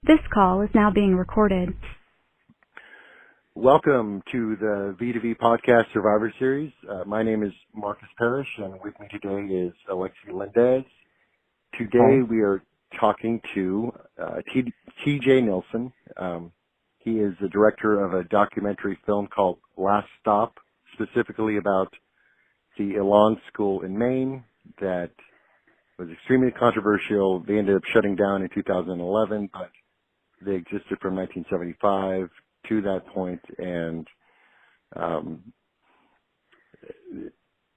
This call is now being recorded. Welcome to the V2V Podcast Survivor Series. My name is Marcus Parrish, and with me today is Alexei. Today we are talking to TJ Nilssen. He is the director of a documentary film called Last Stop, specifically about the Elan school in Maine that was extremely controversial. They ended up shutting down in 2011, but they existed from 1975 to that point, and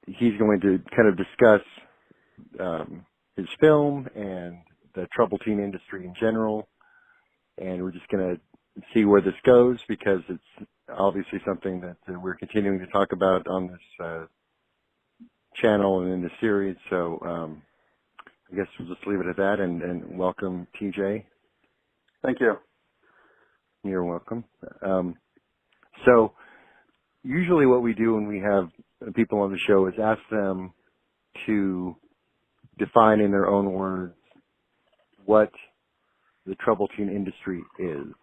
he's going to kind of discuss his film and the troubled teen industry in general, and we're just going to see where this goes because it's obviously something that we're continuing to talk about on this channel and in the series, so I guess we'll just leave it at that, and welcome, TJ. Thank you. You're welcome. So usually what we do when we have people on the show is ask them to define in their own words what the troubled teen industry is,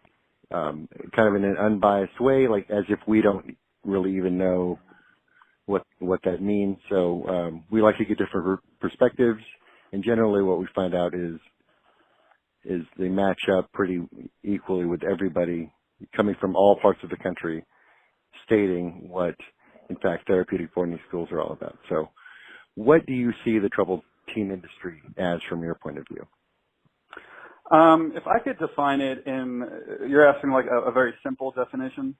kind of in an unbiased way, like as if we don't really even know what that means. So we like to get different perspectives, and generally what we find out is they match up pretty equally with everybody coming from all parts of the country stating what, in fact, therapeutic boarding schools are all about. So what do you see the troubled teen industry as from your point of view? If I could define it you're asking like a very simple definition?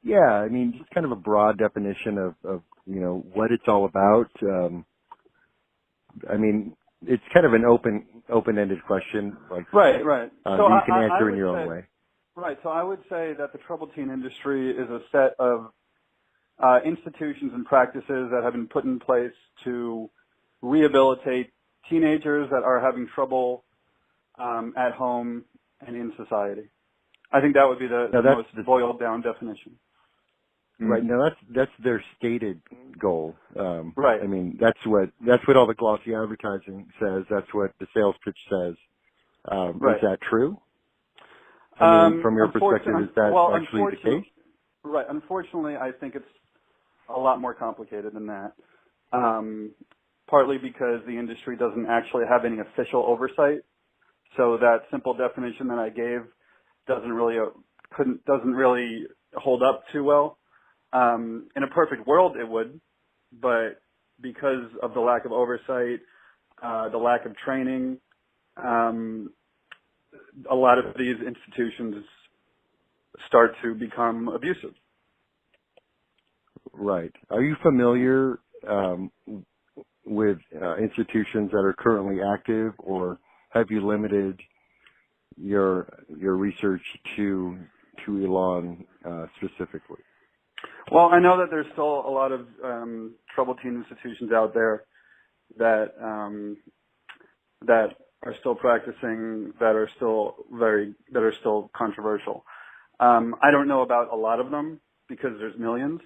Yeah, I mean, just kind of a broad definition of what it's all about. I mean, it's kind of an open-ended question. Like, right. So you can answer in your own way. Right. So I would say that the troubled teen industry is a set of institutions and practices that have been put in place to rehabilitate teenagers that are having trouble at home and in society. I think that would be the most boiled-down definition. Right. Now that's their stated goal. Right. I mean, that's what all the glossy advertising says. That's what the sales pitch says. Right. Is that true? I mean, from your perspective, is that actually the case? Right. Unfortunately, I think it's a lot more complicated than that. Partly because the industry doesn't actually have any official oversight. So that simple definition that I gave doesn't really hold up too well. In a perfect world, it would, but because of the lack of oversight, the lack of training, a lot of these institutions start to become abusive. Right. Are you familiar with institutions that are currently active, or have you limited your research to Elan specifically? Well, I know that there's still a lot of troubled teen institutions out there that are still practicing, that are still controversial. I don't know about a lot of them because there's millions.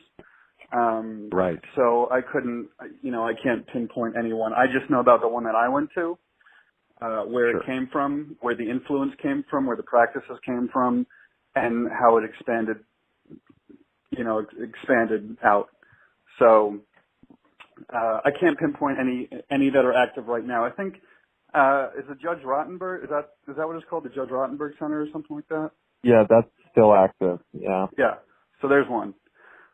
Right. So I can't pinpoint anyone. I just know about the one that I went to, where Sure. it came from, where the influence came from, where the practices came from, and how it expanded out. So I can't pinpoint any that are active right now. I think is the Judge Rottenberg, is that what it's called, the Judge Rottenberg Center or something like that? Yeah, that's still active. Yeah. Yeah. So there's one.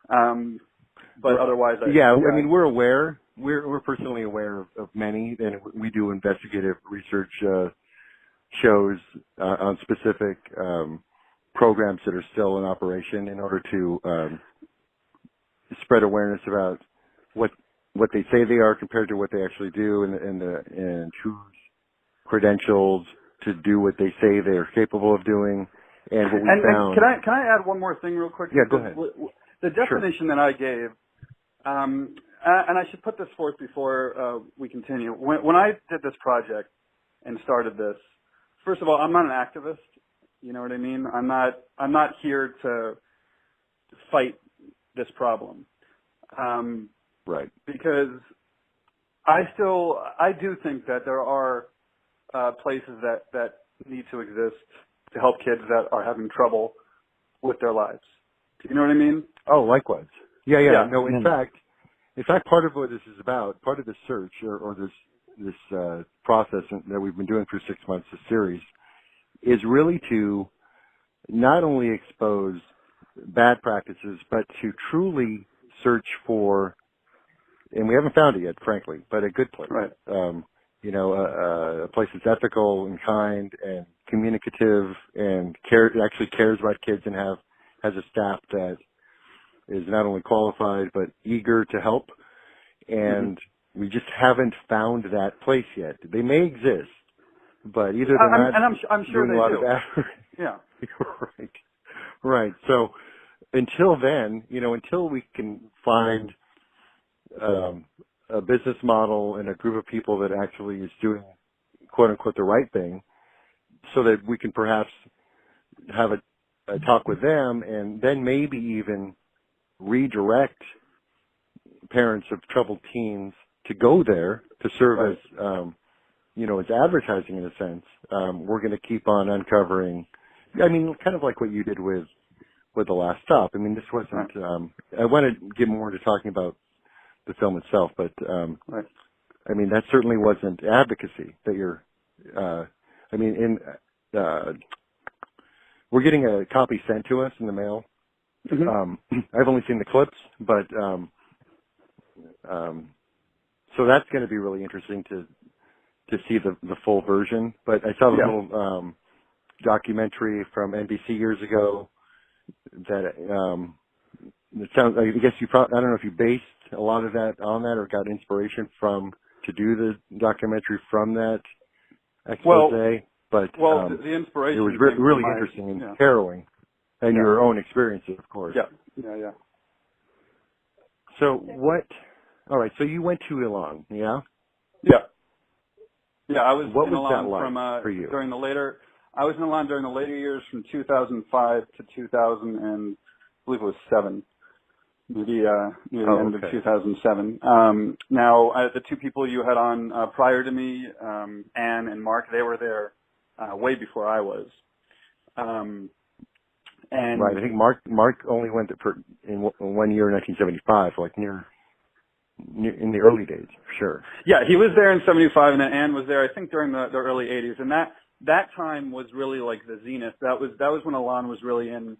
But otherwise, I mean, we're aware. We're personally aware of many, and we do investigative research shows on specific programs that are still in operation in order to spread awareness about what they say they are compared to what they actually do, and whose credentials to do what they say they are capable of doing. And what we found. And can I add one more thing real quick? Yeah, go ahead. The definition that I gave, and I should put this forth before we continue. When I did this project and started this, first of all, I'm not an activist. You know what I mean? I'm not here to fight this problem. Right. Because I do think that there are places that need to exist to help kids that are having trouble with their lives. Do you know what I mean? Oh, likewise. Yeah. No, in Mm. fact, part of what this is about, part of the search or this process that we've been doing for 6 months, this series, is really to not only expose bad practices, but to truly search for, and we haven't found it yet, frankly, but a good place. Right. A place that's ethical and kind and communicative and actually cares about kids and has a staff that is not only qualified but eager to help. And we just haven't found that place yet. They may exist, but either they're not and I'm sure doing they a lot do. of effort. Yeah. Right. So until then, until we can find a business model and a group of people that actually is doing quote unquote the right thing, so that we can perhaps have a talk with them and then maybe even redirect parents of troubled teens to go there to serve Right. as advertising in a sense. We're going to keep on uncovering, kind of like what you did with The Last Stop. This wasn't, I want to get more into talking about the film itself, but, Right. that certainly wasn't advocacy that you're, we're getting a copy sent to us in the mail. Mm-hmm. I've only seen the clips, but, so that's going to be really interesting to see the full version. But I saw the little documentary from NBC years ago that it sounds. I guess I don't know if you based a lot of that on that or got inspiration to do the documentary from that expose. But the inspiration it was came from really my- interesting and harrowing, and your own experiences, of course. Yeah. So what? All right. So you went to Elan, yeah? Yeah, I was What in was Elan that like from for you? I was in Elan during the later years from 2005 to 2000 and I believe it was 7. Maybe near the end of 2007. Now, the two people you had on prior to me, Anne and Mark, they were there way before I was. And right, I think Mark only went in 1 year, 1975, like near in the early days, for sure. Yeah, he was there in 75, and then Anne was there, I think, during the early 80s. And that time was really like the zenith. That was when Elan was really in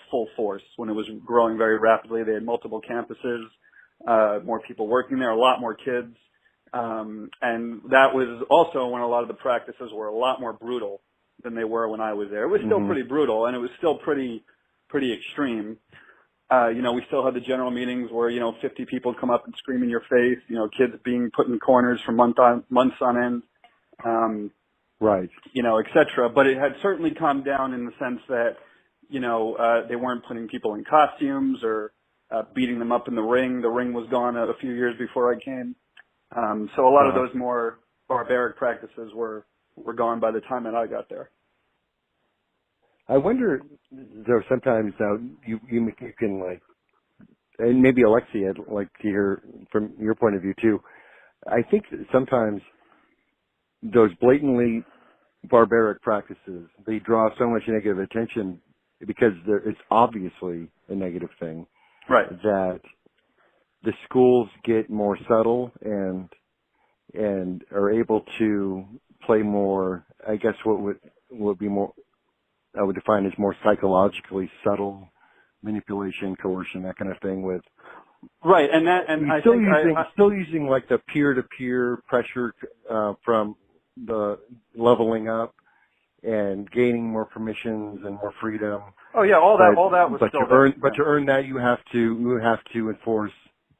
full force, when it was growing very rapidly. They had multiple campuses, more people working there, a lot more kids. And that was also when a lot of the practices were a lot more brutal than they were when I was there. It was still pretty brutal, and it was still pretty extreme. We still had the general meetings where, 50 people come up and scream in your face, kids being put in corners for months on end, right. Et cetera. But it had certainly calmed down in the sense that, they weren't putting people in costumes or beating them up in the ring. The ring was gone a few years before I came. So a lot of those more barbaric practices were gone by the time that I got there. I wonder, though, sometimes now you can like, and maybe Alexei, I'd like to hear from your point of view too. I think that sometimes those blatantly barbaric practices, they draw so much negative attention because it's obviously a negative thing. Right. That the schools get more subtle and are able to play more, I guess what would be more, I would define as more psychologically subtle manipulation, coercion, that kind of thing with. Right, and I still think still using like the peer-to-peer pressure from the leveling up and gaining more permissions and more freedom. Oh yeah, all that was but still to earn, there. But to earn that, you have to enforce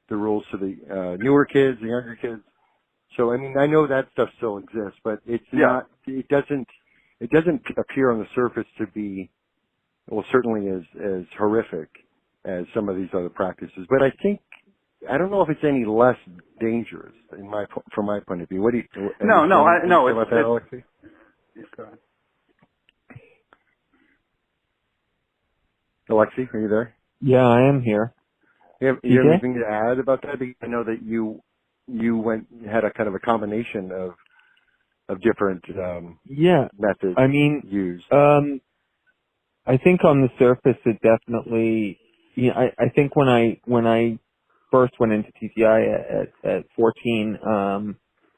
the rules to the newer kids, the younger kids. So I know that stuff still exists, but it's not. It doesn't appear on the surface to be, well, certainly as horrific as some of these other practices. But I don't know if it's any less dangerous from my point of view. What do you? No. About that, Alexei? Go ahead. Alexei, are you there? Yeah, I am here. You have anything to add about that? I know that you had a kind of a combination different Yeah. methods I mean, used. I think on the surface it definitely, I think when I first went into TCI at 14,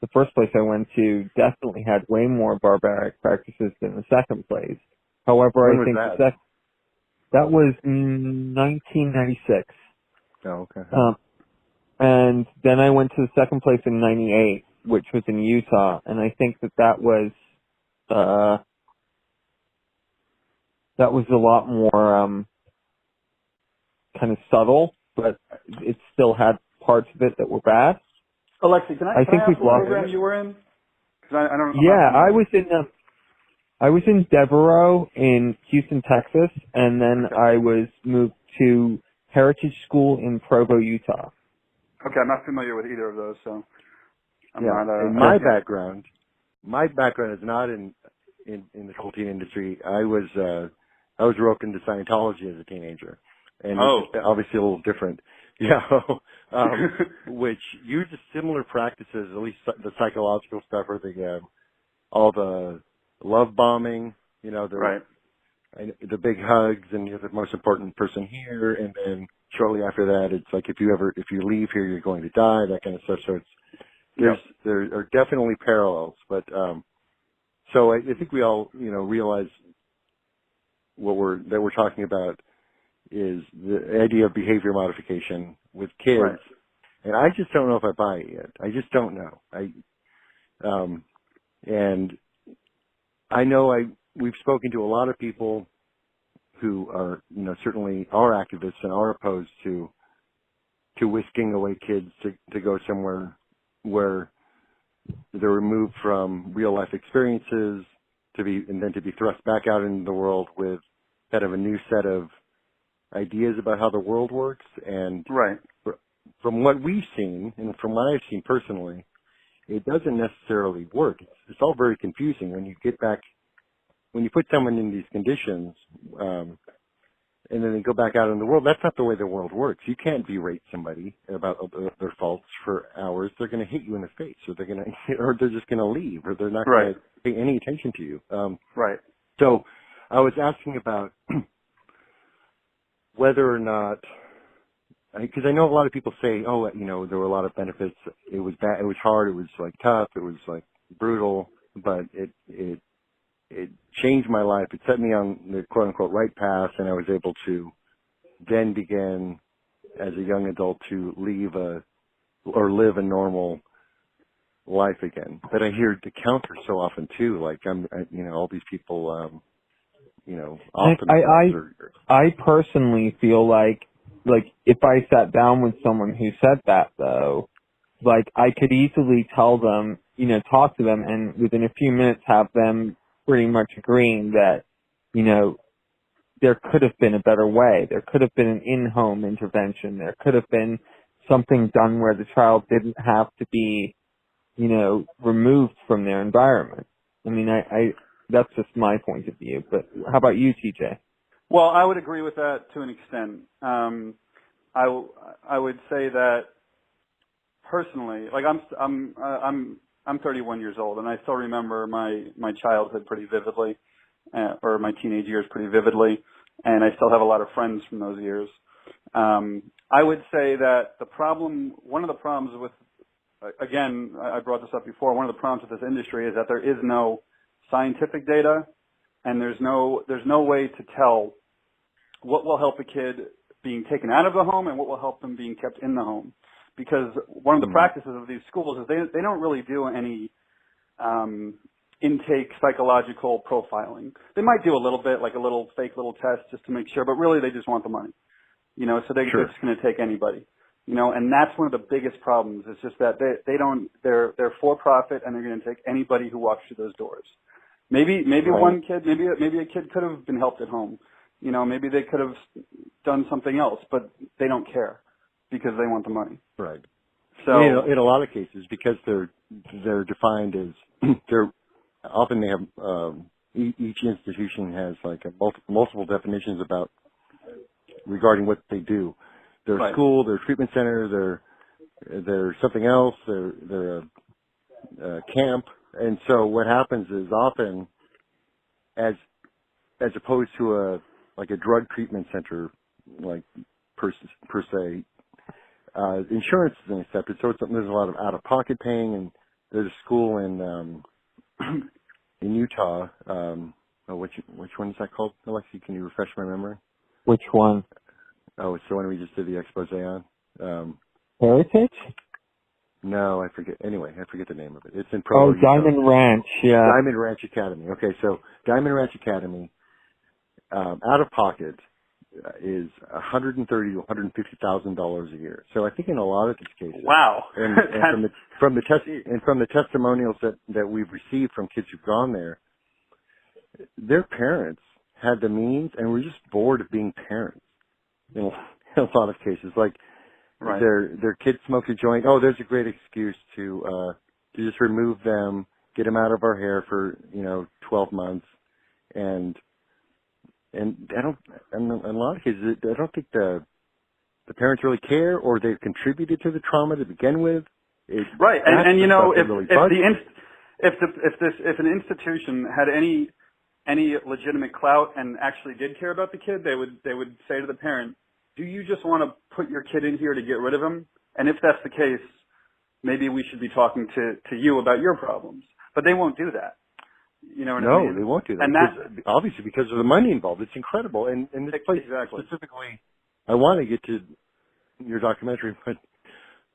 the first place I went to definitely had way more barbaric practices than the second place. However, When I was think that? that was 1996. Oh, okay. And then I went to the second place in 98, which was in Utah, and I think that was a lot more kind of subtle, but it still had parts of it that were bad. Alexei, can I think ask we've what lost program you were in? 'Cause I don't. Yeah, I was in Devereaux in Houston, Texas, and then Okay. I was moved to Heritage School in Provo, Utah. Okay, I'm not familiar with either of those, so I'm Yeah. not. In my background is not in the whole teen industry. I was roped into Scientology as a teenager, and it's obviously a little different. Yeah, which uses similar practices, at least the psychological stuff, or all the love bombing. Right. The big hugs, and you're the most important person here, and then shortly after that, it's like if you leave here, you're going to die, that kind of stuff. So there are definitely parallels, but so I think we all realize what we're talking about is the idea of behavior modification with kids, Right. and I just don't know if I buy it yet. I just don't know. And I know we've spoken to a lot of people who are certainly are activists and are opposed to whisking away kids to go somewhere where they're removed from real life experiences and then to be thrust back out into the world with kind of a new set of ideas about how the world works. And Right. from what we've seen and from what I've seen personally, it doesn't necessarily work. It's all very confusing when you put someone in these conditions, and then they go back out in the world. That's not the way the world works. You can't berate somebody about their faults for hours. They're going to hit you in the face, or they're just going to leave, or they're not going to pay any attention to you. Right. So I was asking about whether or not, because I know a lot of people say, there were a lot of benefits. It was bad. It was hard. It was like tough. It was like brutal, but it changed my life. It set me on the quote unquote right path, and I was able to then begin as a young adult to live a normal life again. But I hear the counter so often too, like all these people, I personally feel like if I sat down with someone who said that though, like I could easily tell them, talk to them, and within a few minutes have them pretty much agreeing that, there could have been a better way. There could have been an in-home intervention. There could have been something done where the child didn't have to be, removed from their environment. I mean, that's just my point of view. But how about you, TJ? Well, I would agree with that to an extent. I would say that personally, like I'm 31 years old, and I still remember my childhood pretty vividly, or my teenage years pretty vividly, and I still have a lot of friends from those years. I would say that one of the problems with, again, I brought this up before, one of the problems with this industry is that there is no scientific data, and there's no way to tell what will help a kid being taken out of the home and what will help them being kept in the home. Because one of the practices of these schools is they don't really do any intake psychological profiling. They might do a little bit, like a little fake little test just to make sure, but really they just want the money. So they're just going to take anybody. And that's one of the biggest problems. It's just that they're for profit, and they're going to take anybody who walks through those doors. Maybe one kid, maybe a kid could have been helped at home. Maybe they could have done something else, but they don't care because they want the money. Right. So in a lot of cases, because they're defined as often they have each institution has like multiple definitions regarding what they do. They're a school, they're a treatment center, they're something else, they're a camp, And so what happens is often, as opposed to a drug treatment center, like per se, insurance isn't accepted. So there's a lot of out-of-pocket paying, and there's a school in Utah. Which one is that called, Alexei? Can you refresh my memory? Which one? Oh, it's the one we just did the expose on. Heritage? No, I forget. Anyway, I forget the name of it. It's in Provo, Utah. Diamond Ranch, yeah. Diamond Ranch Academy. Okay, so Diamond Ranch Academy, out of pocket, is $130,000 to $150,000 a year. So I think in a lot of these cases, wow. and from the testimonials that we've received from kids who've gone there, their parents had the means and were just bored of being parents. In a lot of cases, like right. their kids smoked a joint. Oh, there's a great excuse to just remove them, get them out of our hair for 12 months, and I don't. In a lot of cases, I don't think the parents really care, or they've contributed to the trauma to begin with. Right, and if an institution had any legitimate clout and actually did care about the kid, they would say to the parent, do you just want to put your kid in here to get rid of him? And if that's the case, maybe we should be talking to you about your problems. But they won't do that. You know what I mean? No, they won't do that. And obviously because of the money involved. It's incredible. And this place specifically, I want to get to your documentary,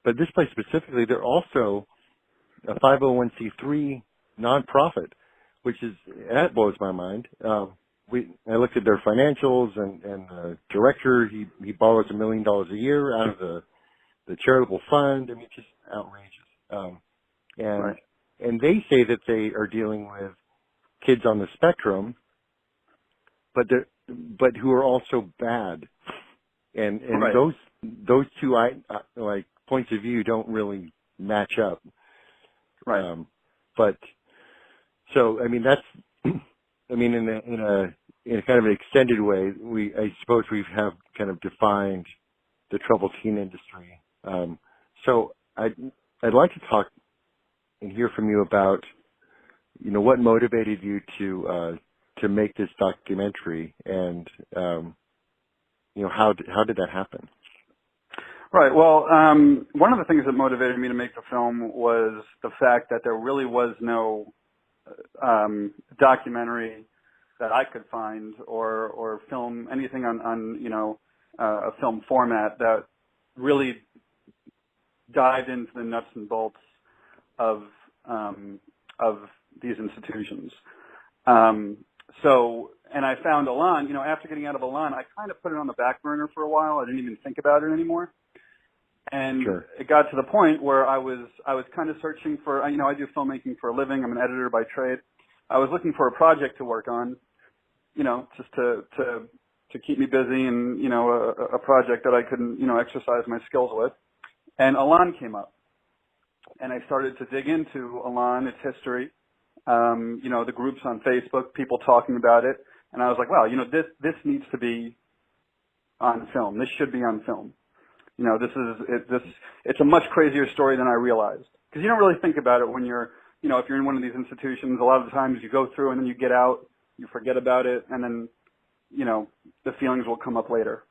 but this place specifically, they're also a 501c3 nonprofit, which that blows my mind. I looked at their financials, and the director, he borrows $1 million a year out of the charitable fund. I mean, just outrageous. Right. And they say that they are dealing with kids on the spectrum, but who are also bad. And right. those two points of view don't really match up. Right. But so I mean in a kind of an extended way, I suppose we have kind of defined the troubled teen industry. So I'd like to talk and hear from you about what motivated you to make this documentary, and how did that happen? Right. Well, one of the things that motivated me to make the film was the fact that there really was no documentary that I could find or film anything on a film format that really dived into the nuts and bolts of these institutions. And I found Elan, after getting out of Elan, I kind of put it on the back burner for a while. I didn't even think about it anymore. And sure. It got to the point where I was kind of searching for, I do filmmaking for a living. I'm an editor by trade. I was looking for a project to work on, just to keep me busy, and, a project that I could, exercise my skills with. And Elan came up. And I started to dig into Elan, its history, the groups on Facebook, people talking about it. And I was like, wow, this needs to be on film. This should be on film. It's a much crazier story than I realized. Because you don't really think about it when you're, if you're in one of these institutions. A lot of the times you go through and then you get out, you forget about it, and then, the feelings will come up later.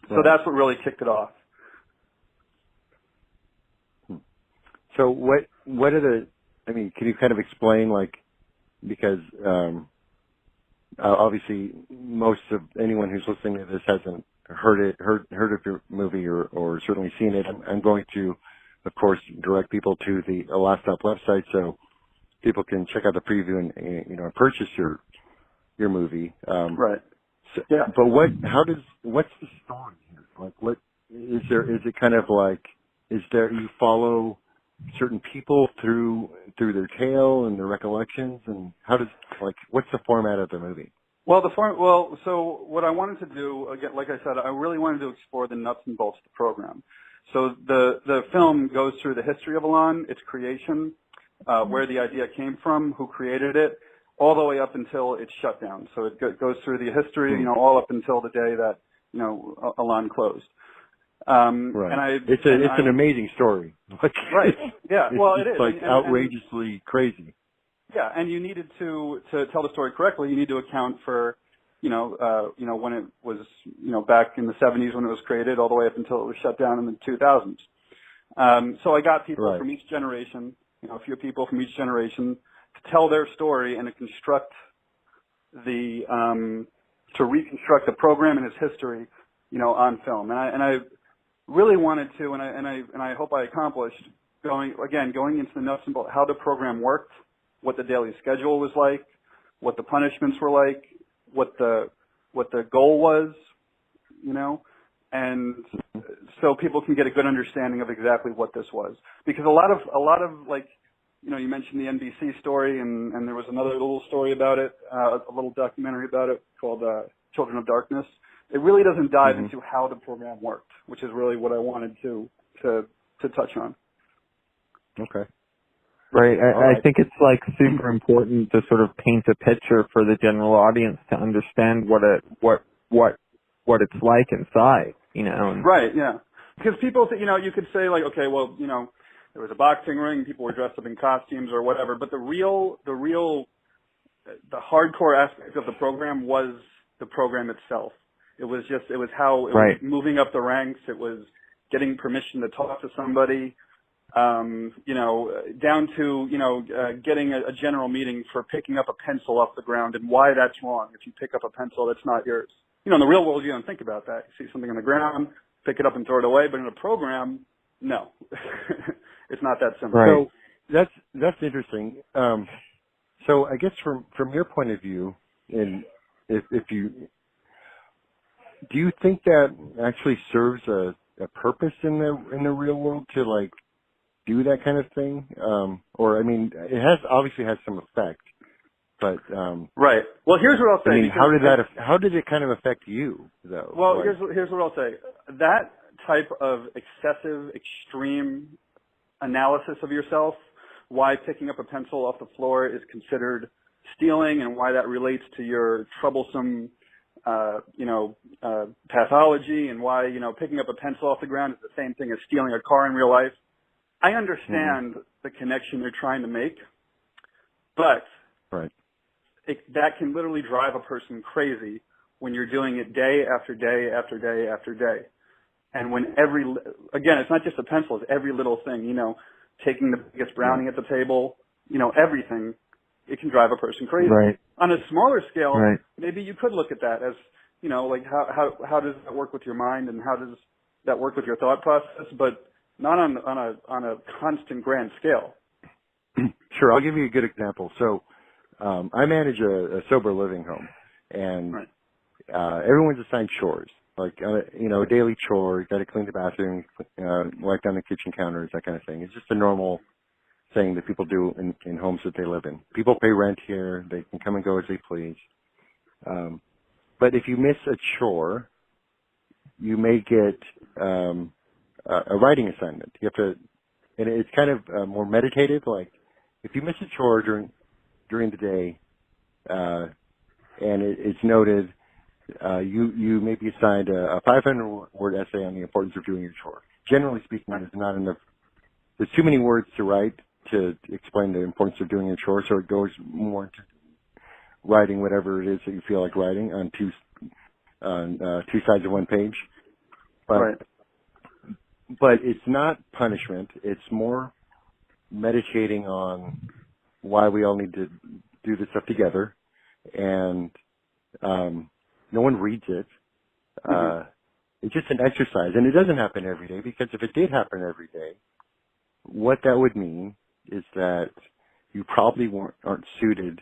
So that's what really kicked it off. So what are can you kind of explain, because obviously most of anyone who's listening to this hasn't heard of your movie or certainly seen it. I'm going to, of course, direct people to the Last Stop website so people can check out the preview and purchase your movie. Right. So, yeah. But what's the story here? What is there? Is it kind of you follow certain people through their tale and their recollections, and what's the format of the movie? Well, so what I wanted to do, again, like I said, I really wanted to explore the nuts and bolts of the program. So the film goes through the history of Elan, its creation, where the idea came from, who created it, all the way up until its shutdown. So it goes through the history, all up until the day that, Elan closed. Right. It's an amazing story. Right. Yeah. Well, it is. Like outrageously crazy. Yeah, and you needed to tell the story correctly. You need to account for, when it was, back in the 70s when it was created, all the way up until it was shut down in the 2000s. So I got people from each generation, a few people from each generation, to tell their story and to reconstruct the program and its history, on film. And I really wanted to, and I hope I accomplished, going into the nuts and bolts, how the program worked, what the daily schedule was like, what the punishments were like, what the goal was, and so people can get a good understanding of exactly what this was. Because a lot of like, you mentioned the NBC story, and there was another little story about it, a little documentary about it called Children of Darkness. It really doesn't dive into how the program worked, which is really what I wanted to touch on. Okay. Right. I think it's like super important to sort of paint a picture for the general audience to understand what it's like inside, Right. Yeah. Because people, you could say like, okay, well, there was a boxing ring, people were dressed up in costumes or whatever, but the hardcore aspect of the program was the program itself. It was how it was moving up the ranks. It was getting permission to talk to somebody. Down to, getting a general meeting for picking up a pencil off the ground and why that's wrong. If you pick up a pencil that's not yours. In the real world, you don't think about that. You see something on the ground, pick it up and throw it away. But in a program, no. It's not that simple. Right. So that's interesting. So I guess from your point of view, and do you think that actually serves a purpose in the real world to like do that kind of thing? Or I mean, it obviously has some effect, but right. Well, here's what I'll say. I mean, how did it kind of affect you though? Well, here's what I'll say. That type of excessive, extreme analysis of yourself, why picking up a pencil off the floor is considered stealing, and why that relates to your troublesome pathology, and why, picking up a pencil off the ground is the same thing as stealing a car in real life. I understand the connection you're trying to make, but that can literally drive a person crazy when you're doing it day after day after day after day. And when again, it's not just a pencil, it's every little thing, taking the biggest brownie at the table, everything, it can drive a person crazy. Right. On a smaller scale, maybe you could look at that as, like how does that work with your mind, and how does that work with your thought process, but not on a constant grand scale. Sure, I'll give you a good example. So I manage a sober living home, and everyone's assigned chores, like a daily chore. You got to clean the bathroom, wipe down the kitchen counters, that kind of thing. It's just a normal thing that people do in homes that they live in. People pay rent here; they can come and go as they please. But if you miss a chore, you may get a writing assignment. You have to, and it's kind of more meditative. Like if you miss a chore during the day, and it's noted, you may be assigned a 500-word essay on the importance of doing your chore. Generally speaking, there's not enough. There's too many words to write to explain the importance of doing your chore, so it goes more into writing whatever it is that you feel like writing on two sides of one page. But it's not punishment. It's more meditating on why we all need to do this stuff together. And no one reads it. It's just an exercise. And it doesn't happen every day, because if it did happen every day, what that would mean is that you probably aren't suited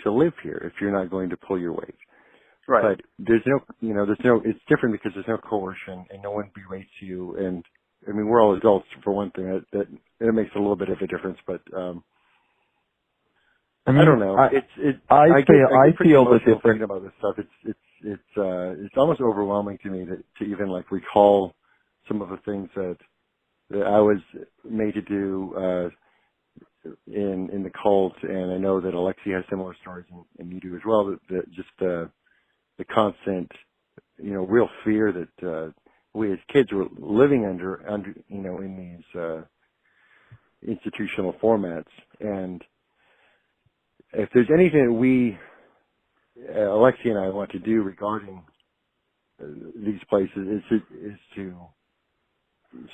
to live here if you're not going to pull your weight. Right. But there's no, it's different because there's no coercion and no one berates you. And I mean, we're all adults for one thing. That it makes a little bit of a difference, but I don't know. I feel the difference about this stuff. It's almost overwhelming to me to even like recall some of the things that I was made to do in the cult, and I know that Alexei has similar stories, and you do as well. That just the constant, real fear that we as kids were living under in these institutional formats. And if there's anything that we, Alexei and I, want to do regarding these places is to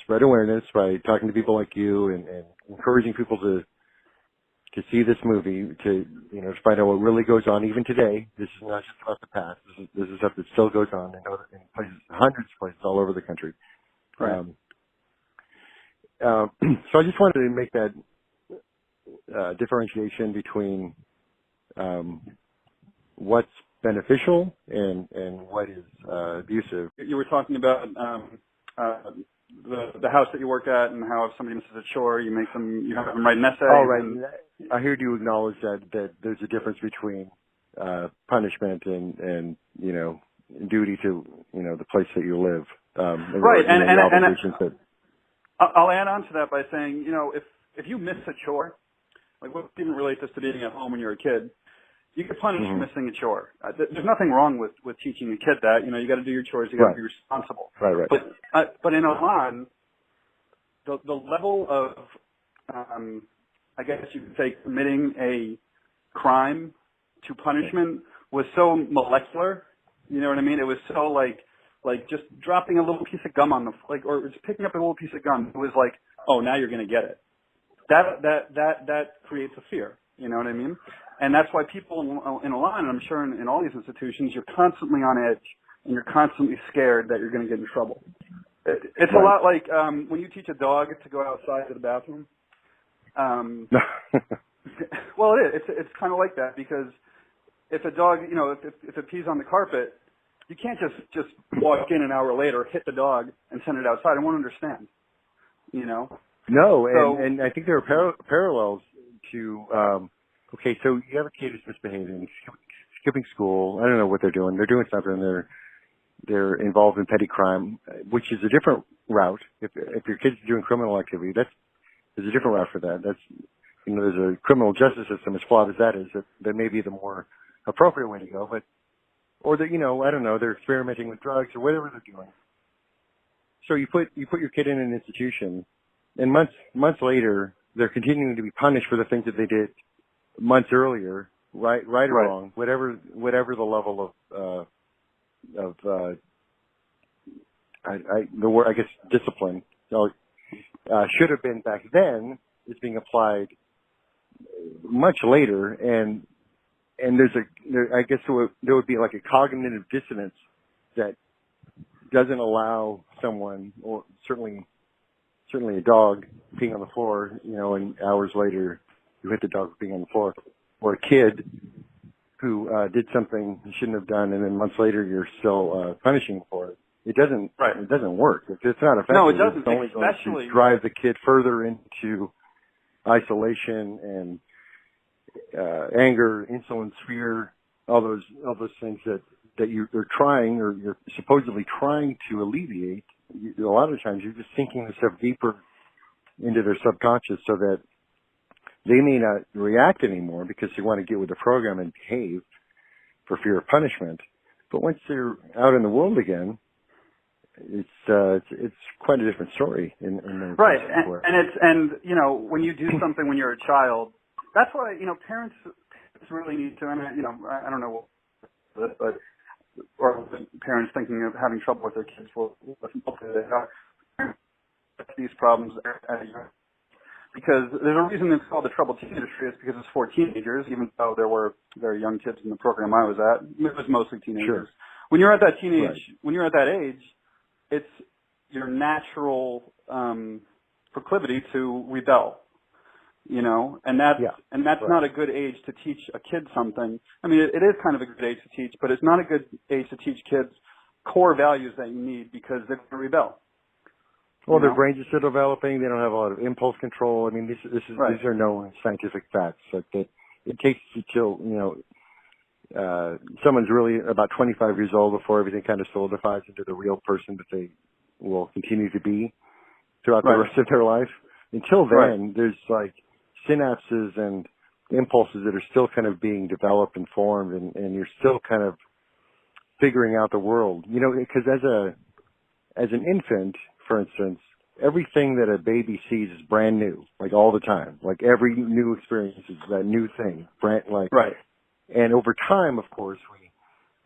spread awareness by talking to people like you and encouraging people to see this movie, to find out what really goes on even today. This is not just about the past. This is stuff that still goes on in places, hundreds of places all over the country. Right. So I just wanted to make that differentiation between what's beneficial and what is abusive. You were talking about the house that you work at, and how if somebody misses a chore, you have them write an essay. Oh, right. I heard you acknowledge that there's a difference between punishment and duty to the place that you live. Right, and I'll add on to that by saying, if you miss a chore, like we didn't relate this to being at home when you're a kid, you get punished for missing a chore. There's nothing wrong with teaching a kid that. You got to do your chores. You got to be responsible. Right. But in Elan, the level of, I guess you could say, committing a crime to punishment was so molecular. You know what I mean? It was so like just dropping a little piece of gum on or just picking up a little piece of gum. It was like, oh, now you're going to get it. That creates a fear. You know what I mean? And that's why people in Elan, and I'm sure in all these institutions, you're constantly on edge and you're constantly scared that you're going to get in trouble. It's a lot like when you teach a dog to go outside to the bathroom. Well, it is. It's kind of like that, because if a dog, if it pees on the carpet, you can't just walk in an hour later, hit the dog, and send it outside. I won't understand. No, so, and I think there are parallels to. Okay, so you have a kid who's misbehaving, skipping school. I don't know what they're doing. They're doing something. They're involved in petty crime, which is a different route. If your kid's doing criminal activity, there's a different route for that. That's there's a criminal justice system, as flawed as that is. That may be the more appropriate way to go. But or I don't know. They're experimenting with drugs or whatever they're doing. So you put your kid in an institution, and months later, they're continuing to be punished for the things that they did months earlier, right or wrong, whatever the level of I guess discipline should have been back then is being applied much later, and I guess there would be like a cognitive dissonance that doesn't allow someone, or certainly a dog, peeing on the floor, and hours later you hit the dog being on the floor, or a kid who did something he shouldn't have done, and then months later you're still punishing him for it. It doesn't work. It's not effective. No, it doesn't. It's only going to drive the kid further into isolation and anger, insolence, fear, all those things that you're trying, or you're supposedly trying to alleviate. A lot of times you're just sinking the stuff deeper into their subconscious so that they may not react anymore because they want to get with the program and behave for fear of punishment. But once they're out in the world again, it's quite a different story. Right, and when you do something when you're a child, that's why parents really need to. And I don't know this, but or parents thinking of having trouble with their kids will these problems because there's a reason it's called the troubled teen industry. It's because it's for teenagers, even though there were very young kids in the program I was at. It was mostly teenagers. Sure. When you're at that when you're at that age, it's your natural proclivity to rebel. And that's not a good age to teach a kid something. I mean, it is kind of a good age to teach, but it's not a good age to teach kids core values that you need because they're going to rebel. Well, their brains are still developing. They don't have a lot of impulse control. I mean, these are known scientific facts. That it takes until someone's really about 25 years old before everything kind of solidifies into the real person that they will continue to be throughout the rest of their life. Until then, there's like synapses and impulses that are still kind of being developed and formed, and you're still kind of figuring out the world. Because as an infant, for instance, everything that a baby sees is brand new, like all the time. Like every new experience is that new thing, Right. And over time, of course,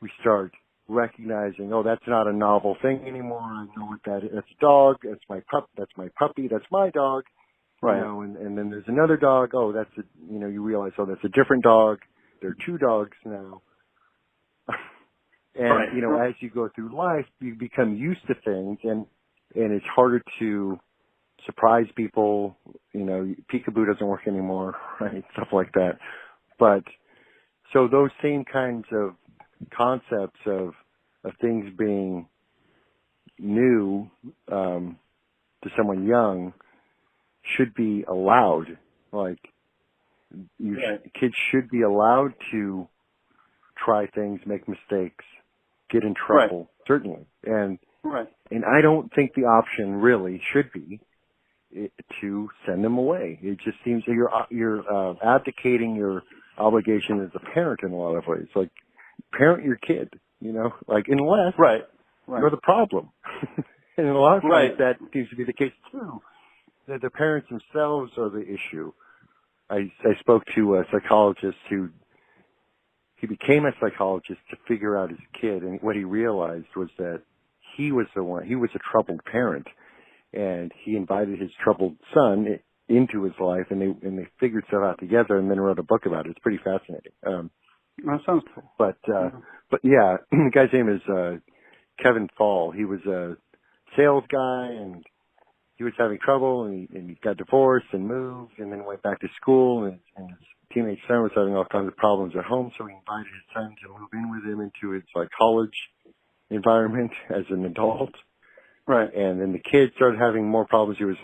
we start recognizing, oh, that's not a novel thing anymore. I know what that is. That's a dog. That's my puppy. That's my dog. Right. You know, and then there's another dog. Oh, you realize, oh, that's a different dog. There are two dogs now. And, right. As you go through life, you become used to things and it's harder to surprise people. Peekaboo doesn't work anymore, right? Stuff like that. But so those same kinds of concepts of things being new, to someone young should be allowed. Like kids should be allowed to try things, make mistakes, get in trouble, certainly. And I don't think the option really should be to send them away. It just seems that you're abdicating your obligation as a parent in a lot of ways. Like, parent your kid, unless you're the problem. And in a lot of times that seems to be the case too. That the parents themselves are the issue. I spoke to a psychologist he became a psychologist to figure out his kid, and what he realized was that he was a troubled parent, and he invited his troubled son into his life, and they figured stuff out together and then wrote a book about it. It's pretty fascinating. That sounds cool. But yeah, the guy's name is Kevin Fall. He was a sales guy, and he was having trouble, and he got divorced and moved, and then went back to school, and his teenage son was having all kinds of problems at home, so he invited his son to move in with him into his college environment as an adult. Right. And then the kid started having more problems. He was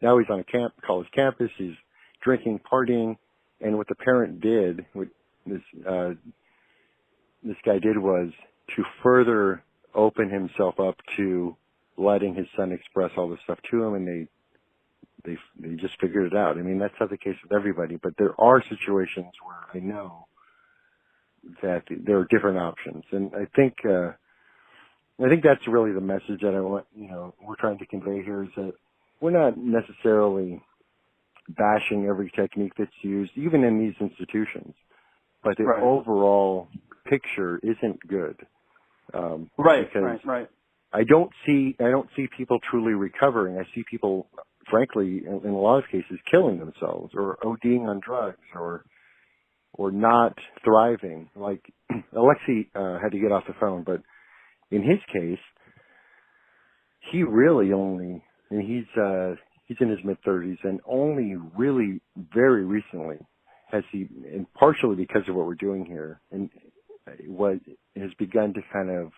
now he's on a college campus, he's drinking, partying, and what the parent did, what this guy did, was to further open himself up to letting his son express all this stuff to him, and they just figured it out. I mean, that's not the case with everybody, but there are situations where I know that there are different options, and I think that's really the message that I want. We're trying to convey here is that we're not necessarily bashing every technique that's used, even in these institutions, but the overall picture isn't good. Because I don't see people truly recovering. I see people, frankly, in a lot of cases, killing themselves or ODing on drugs or not thriving. Like Alexei had to get off the phone, but in his case, he really only, and he's in his mid-30s, and only really very recently has he, and partially because of what we're doing here, and has begun to kind of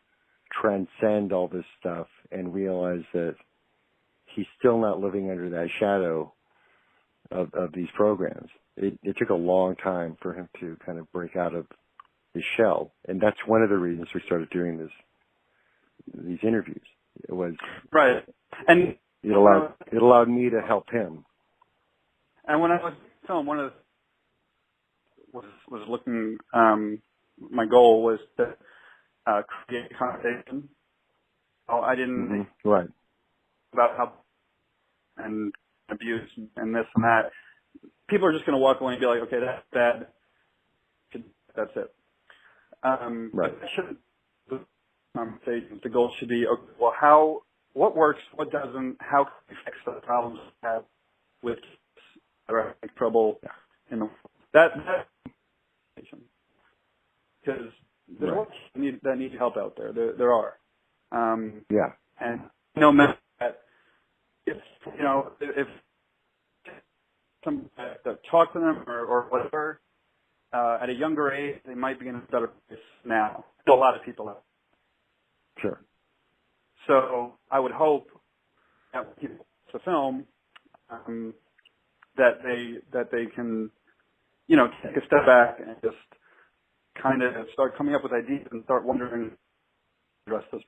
transcend all this stuff and realize that he's still not living under that shadow of these programs. It took a long time for him to kind of break out of his shell, and that's one of the reasons we started doing these interviews. It was and it allowed me to help him. And when I was telling one of the was looking, my goal was to create a conversation. I didn't about how and abuse and this and that. People are just going to walk away and be like, okay, that's bad. That's it. But it shouldn't. The goal should be, okay, well, what works, what doesn't, how can we fix the problems we have with kids that are having trouble in the world. That because there's a lot of kids that need help out there. There are. And no matter that, if some that talk to them or whatever at a younger age, they might be in a better place now. Still a lot of people out. Sure. So I would hope that when people watch the film that they can, take a step back and just kind of start coming up with ideas and start wondering address this.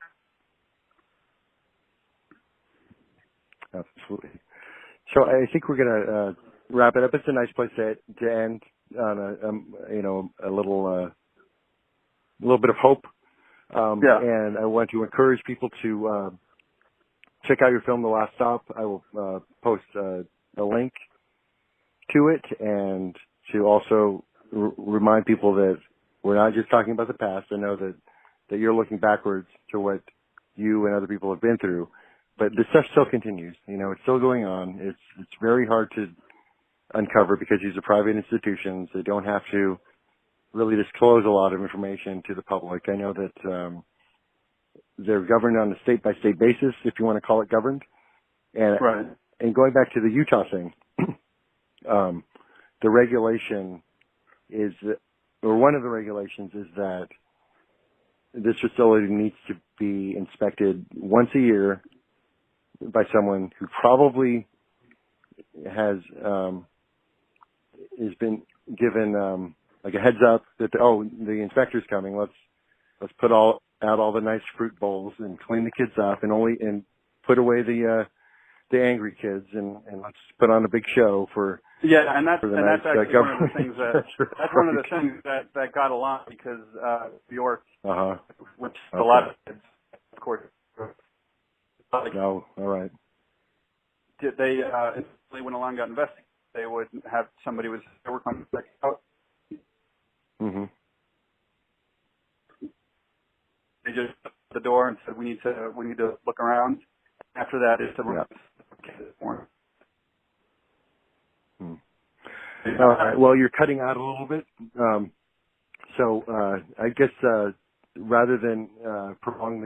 Absolutely. So I think we're going to wrap it up. It's a nice place to end on a little bit of hope. And I want to encourage people to check out your film, The Last Stop. I will post a link to it, and to also remind people that we're not just talking about the past. I know that you're looking backwards to what you and other people have been through, but this stuff still continues. You know, it's still going on. It's very hard to uncover because these are private institutions. They don't have to really disclose a lot of information to the public. I know that they're governed on a state-by-state basis, if you want to call it governed. And, right. And going back to the Utah thing, the regulation is, or one of the regulations is that this facility needs to be inspected once a year by someone who probably has been given like a heads up that the inspector's coming. Let's put out all the nice fruit bowls and clean the kids up and put away the angry kids and let's put on a big show for and that's actually one of the things that's one of the things that got a lot because New York, which a lot of kids, of course. Oh, all right. They when a line got investigated, they would have somebody they were coming back out. Mm-hmm. They just shut the door and said we need to look around. After that, it's the All right. Well, you're cutting out a little bit. So I guess rather than prolong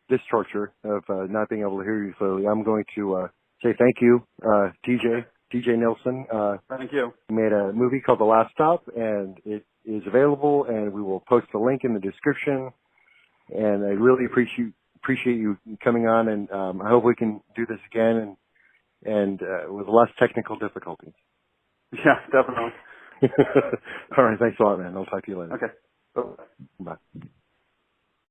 this torture of not being able to hear you clearly, I'm going to say thank you, TJ Nilssen. Thank you. You made a movie called The Last Stop, and it is available, and we will post the link in the description. And I really appreciate you coming on, and I hope we can do this again and with less technical difficulties. Yeah, definitely. All right, thanks a lot, man. I'll talk to you later. Okay. Bye.